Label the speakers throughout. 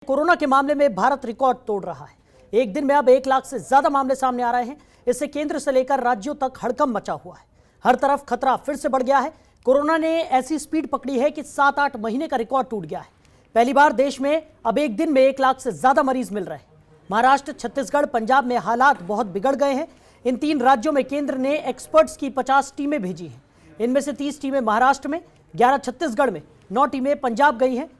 Speaker 1: Corona के मामले में भारत रिकॉर्ड तोड़ रहा है। एक दिन में अब 1 लाख से ज्यादा मामले सामने आ रहे हैं। इससे केंद्र से लेकर राज्यों तक हड़कंप मचा हुआ है। हर तरफ खतरा फिर से बढ़ गया है। कोरोना ने ऐसी स्पीड पकड़ी है कि 7-8 महीने का रिकॉर्ड टूट गया है। पहली बार देश में अब एक दिन में 1 लाख से ज्यादा मरीज मिल रहे हैं। महाराष्ट्र, छत्तीसगढ़, पंजाब में हालात बहुत बिगड़ गए हैं। इन 3 राज्यों में केंद्र ने एक्सपर्ट्स की 50 टीमें भेजी हैं। इनमें से 30 टीमें महाराष्ट्र में, 11 छत्तीसगढ़ में, 9 टीमें पंजाब गई हैं।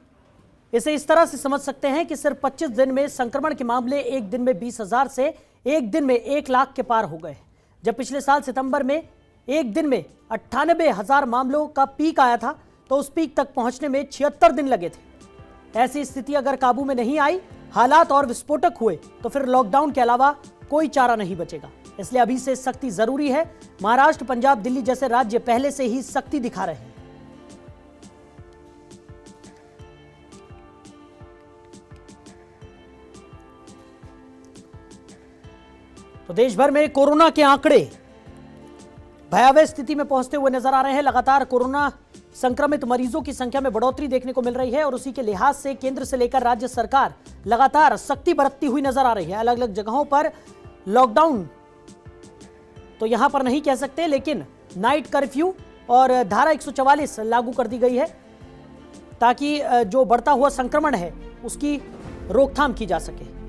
Speaker 1: इसे इस तरह से समझ सकते हैं कि सिर्फ 25 दिन में संक्रमण के मामले एक दिन में 20,000 से एक दिन में 1 लाख के पार हो गए हैं। जब पिछले साल सितंबर में एक दिन में 98,000 मामलों का पीक आया था तो उस पीक तक पहुंचने में 76 दिन लगे थे। ऐसी स्थिति अगर काबू में नहीं आई, हालात और विस्फोटक हुए तो फिर लॉकडाउन के अलावा कोई चारा नहीं बचेगा। इसलिए अभी से सख्ती जरूरी है। महाराष्ट्र, पंजाब, दिल्ली जैसे राज्य पहले से ही सख्ती दिखा रहे हैं। तो देश भर में कोरोना के आंकड़े भयावह स्थिति में पहुंचते हुए नजर आ रहे हैं। लगातार कोरोना संक्रमित मरीजों की संख्या में बढ़ोतरी देखने को मिल रही है और उसी के लिहाज से केंद्र से लेकर राज्य सरकार लगातार सख्ती बरतती हुई नजर आ रही है। अलग अलग जगहों पर लॉकडाउन तो यहां पर नहीं कह सकते, लेकिन नाइट कर्फ्यू और धारा 144 लागू कर दी गई है ताकि जो बढ़ता हुआ संक्रमण है उसकी रोकथाम की जा सके।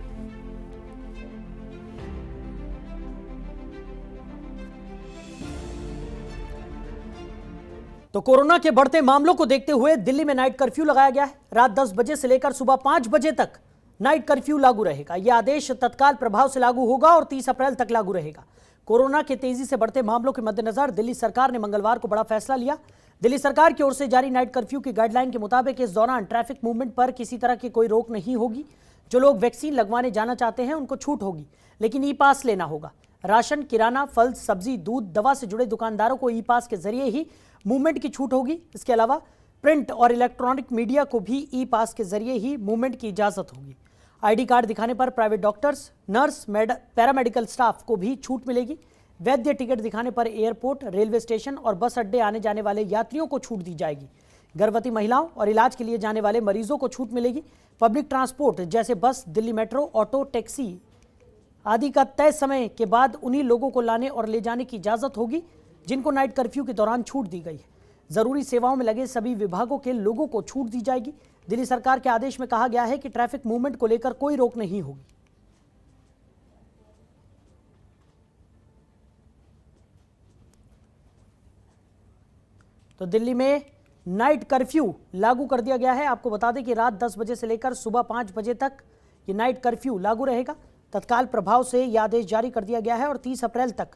Speaker 1: तो कोरोना के बढ़ते मामलों को देखते हुए दिल्ली में नाइट कर्फ्यू लगाया गया है। रात 10 बजे से लेकर सुबह 5 बजे तक नाइट कर्फ्यू लागू रहेगा। यह आदेश तत्काल प्रभाव से लागू होगा और 30 अप्रैल तक लागू रहेगा। कोरोना के तेजी से बढ़ते मामलों के मद्देनजर दिल्ली सरकार ने मंगलवार को बड़ा फैसला लिया। दिल्ली सरकार की ओर से जारी नाइट कर्फ्यू की गाइडलाइन के मुताबिक इस दौरान ट्रैफिक मूवमेंट पर किसी तरह की कोई रोक नहीं होगी। जो लोग वैक्सीन लगवाने जाना चाहते हैं उनको छूट होगी, लेकिन ई पास लेना होगा। राशन, किराना, फल, सब्जी, दूध, दवा से जुड़े दुकानदारों को ई पास के जरिए ही मूवमेंट की छूट होगी। इसके अलावा प्रिंट और इलेक्ट्रॉनिक मीडिया को भी ई पास के जरिए ही मूवमेंट की इजाजत होगी। आईडी कार्ड दिखाने पर private doctors, nurse, paramedical staff को भी छूट मिलेगी। वैध टिकट दिखाने पर एयरपोर्ट, रेलवे स्टेशन और बस अड्डे आने जाने वाले यात्रियों को छूट दी जाएगी। गर्भवती महिलाओं और इलाज के लिए जाने वाले मरीजों को छूट मिलेगी। पब्लिक ट्रांसपोर्ट जैसे बस, दिल्ली मेट्रो, ऑटो, टैक्सी आदि का तय समय के बाद उन्हीं लोगों को लाने और ले जाने की इजाजत होगी जिनको नाइट कर्फ्यू के दौरान छूट दी गई है। जरूरी सेवाओं में लगे सभी विभागों के लोगों को छूट दी जाएगी। दिल्ली सरकार के आदेश में कहा गया है कि ट्रैफिक मूवमेंट को लेकर कोई रोक नहीं होगी। तो दिल्ली में नाइट कर्फ्यू लागू कर दिया गया है। आपको बता दें कि रात 10 बजे से लेकर सुबह 5 बजे तक ये नाइट कर्फ्यू लागू रहेगा। तत्काल प्रभाव से यह आदेश जारी कर दिया गया है और 30 अप्रैल तक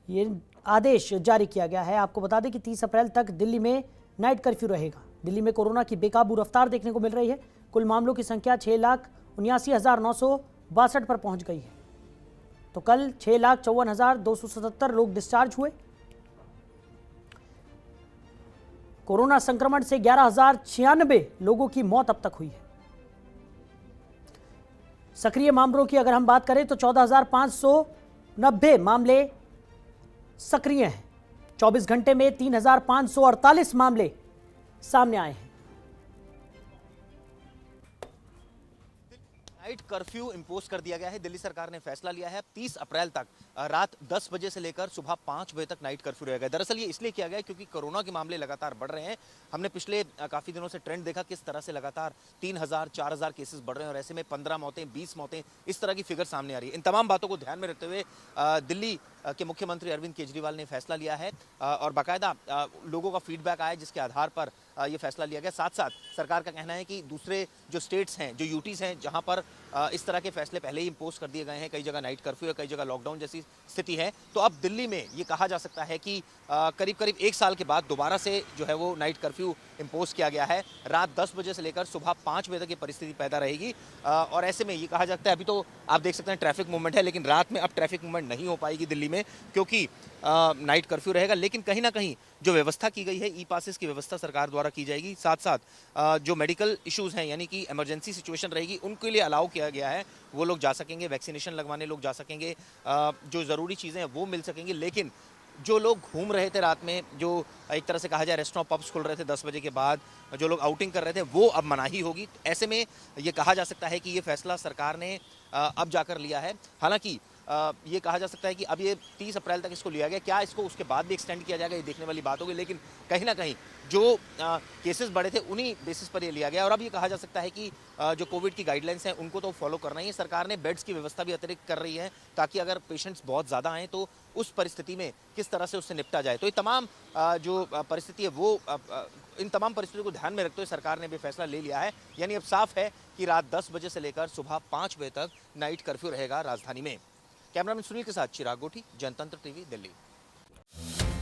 Speaker 1: ये आदेश जारी किया गया है। आपको बता दें कि 30 अप्रैल तक दिल्ली में नाइट कर्फ्यू रहेगा। दिल्ली में कोरोना की बेकाबू रफ्तार देखने को मिल रही है। कुल मामलों की संख्या 6,79,962 पर पहुंच गई है। तो कल 6,54,277 लोग डिस्चार्ज हुए। कोरोना संक्रमण से 11,096 लोगों की मौत अब तक हुई है। सक्रिय मामलों की अगर हम बात करें तो 14,590 मामले सक्रिय हैं। 24 घंटे में 3,548 मामले सामने आए हैं।
Speaker 2: नाइट कर्फ्यू इंपोज कर दिया गया है। दिल्ली सरकार ने फैसला लिया है 30 अप्रैल तक रात 10 बजे से लेकर सुबह 5 बजे तक नाइट कर्फ्यू रहेगा। दरअसल ये इसलिए किया गया क्योंकि कोरोना के मामले लगातार बढ़ रहे हैं। हमने पिछले काफ़ी दिनों से ट्रेंड देखा किस तरह से लगातार 3,000 4,000 केसेस बढ़ रहे हैं और ऐसे में 15 मौतें, 20 मौतें, इस तरह की फिगर सामने आ रही है। इन तमाम बातों को ध्यान में रखते हुए दिल्ली के मुख्यमंत्री अरविंद केजरीवाल ने फैसला लिया है और बाकायदा लोगों का फीडबैक आया जिसके आधार पर ये फैसला लिया गया। साथ साथ सरकार का कहना है कि दूसरे जो स्टेट्स हैं, जो यूटीज़ हैं, जहां पर इस तरह के फैसले पहले ही इंपोज कर दिए गए हैं, कई जगह नाइट कर्फ्यू या कई जगह लॉकडाउन जैसी स्थिति है, तो अब दिल्ली में ये कहा जा सकता है कि करीब करीब 1 साल के बाद दोबारा से जो है वो नाइट कर्फ्यू इंपोज किया गया है। रात 10 बजे से लेकर सुबह 5 बजे तक ये परिस्थिति पैदा रहेगी और ऐसे में ये कहा जाता है, अभी तो आप देख सकते हैं ट्रैफिक मूवमेंट है, लेकिन रात में अब ट्रैफिक मूवमेंट नहीं हो पाएगी दिल्ली में क्योंकि नाइट कर्फ्यू रहेगा। लेकिन कहीं ना कहीं जो व्यवस्था की गई है, ई पासेस की व्यवस्था सरकार द्वारा की जाएगी। साथ साथ जो मेडिकल इश्यूज़ हैं, यानी कि इमरजेंसी सिचुएशन रहेगी, उनके लिए अलाउ किया गया है। वो लोग जा सकेंगे, वैक्सीनेशन लगवाने लोग जा सकेंगे, जो ज़रूरी चीज़ें हैं वो मिल सकेंगी। लेकिन जो लोग घूम रहे थे रात में, जो एक तरह से कहा जाए रेस्टोरेंट पब्स खुल रहे थे 10 बजे के बाद, जो लोग आउटिंग कर रहे थे वो अब मनाही होगी। ऐसे में ये कहा जा सकता है कि ये फैसला सरकार ने अब जाकर लिया है। हालांकि ये कहा जा सकता है कि अब ये 30 अप्रैल तक इसको लिया गया, क्या इसको उसके बाद भी एक्सटेंड किया जाएगा ये देखने वाली बात होगी, लेकिन कहीं ना कहीं जो केसेस बढ़े थे उन्हीं बेसिस पर ये लिया गया। और अब ये कहा जा सकता है कि जो कोविड की गाइडलाइंस हैं उनको तो फॉलो करना ही है। सरकार ने बेड्स की व्यवस्था भी अतिरिक्त कर रही है ताकि अगर पेशेंट्स बहुत ज़्यादा आएँ तो उस परिस्थिति में किस तरह से उससे निपटा जाए। तो ये तमाम जो परिस्थिति है वो इन तमाम परिस्थितियों को ध्यान में रखते हुए सरकार ने भी फैसला ले लिया है। यानी अब साफ है कि रात 10 बजे से लेकर सुबह 5 बजे तक नाइट कर्फ्यू रहेगा राजधानी में। कैमरामैन सुनील के साथ चिराग गोठी, जनतंत्र टीवी, दिल्ली।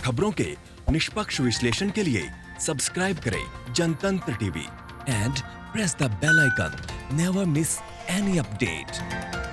Speaker 3: खबरों के निष्पक्ष विश्लेषण के लिए सब्सक्राइब करें Jantantra TV and press the bell icon. Never miss any update.